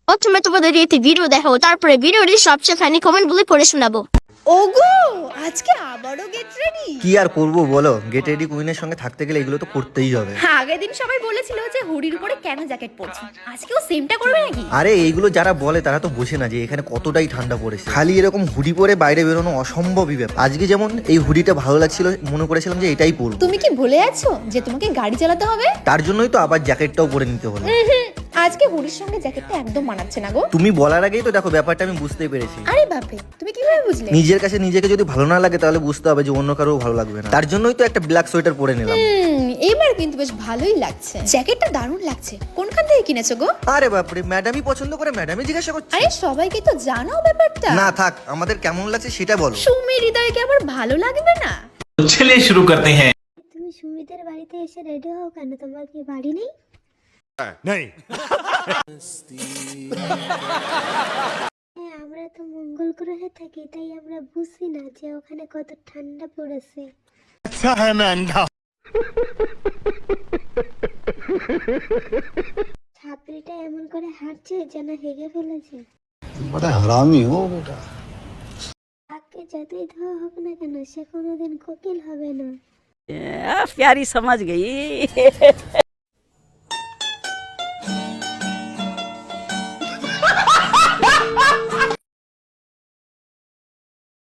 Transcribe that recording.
প্রথমে তোমাদের একটি ভিডিও দেখাবো, তারপরে ভিডিওটি সবচেয়ে ফানি কমেন্ট গুলি পড়ে শোনাবো। ওগো আজকে আবারও গেট রেডি। কি আর করবো বলো, গেট রেডি কুইনের সঙ্গে থাকতে গেলে এগুলো তো করতেই হবে। আগের দিন সবাই বলেছিল যে হুডির উপরে কেন জ্যাকেট পরছি, আজকেও সেমটা করবে নাকি? আরে এইগুলো যারা বলে তারা তো বোঝে না যে এখানে কতটাই ঠান্ডা পড়েছে। খালি এরকম হুডি পরে বাইরে বেরোনো অসম্ভবই ব্যাপার। আজকে যেমন এই হুডিটা ভালো লাগছিল, মনে করেছিলাম যে এটাই পরবো। তুমি কি ভুলে আছো যে তোমাকে গাড়ি চালাতে হবে? তার জন্যই তো আবার জ্যাকেটটাও পরে নিতে হলো। আজকে হুডির সঙ্গে জ্যাকেটটা একদম মানাচ্ছে না গো। তুমি বলার আগেই তো দেখো ব্যাপারটা আমি বুঝতেই পেরেছি। আরে বাপরে, তুমি কিভাবে বুঝলে? নিজের কাছে নিজেকে যদি ভালো না লাগে তাহলে বুঝতে হবে যে অন্য কারো ভালো লাগবে না। তার জন্যই তো একটা ব্ল্যাক সোয়েটার পরে নিলাম। এবার কিন্তু বেশ ভালোই লাগছে, জ্যাকেটটা দারুণ লাগছে। কোনখান থেকে কিনেছো গো? আরে বাপরে, ম্যাডামই পছন্দ করে, ম্যাডামই জিজ্ঞাসা করছে। আরে সবাইকে তো জানো ব্যাপারটা। না থাক, আমাদের কেমন লাগছে সেটা বলো। সুমির হৃদয়কে আবার ভালো লাগবে না? चलिए शुरू करते हैं। তুমি সুমিদের বাড়িতে এসে রেডি হও কেন? তোমার কি বাড়ি নেই? नहीं। হ্যাঁ, আমরা তো মঙ্গল গ্রহে থাকি, তাই আমরা বুঝি না যে ওখানে কত ঠান্ডা পড়েছে। अच्छा है मैं अंधा। ছাত্রীটা এমন করে হাঁটছে যেন হেগে ফেলেছে। बड़ा हरामी हो बेटा। তাকে যতই ধোয়া হোক না কেন, সে কোনোদিন কোকিল হবে না। प्यारी समझ गई।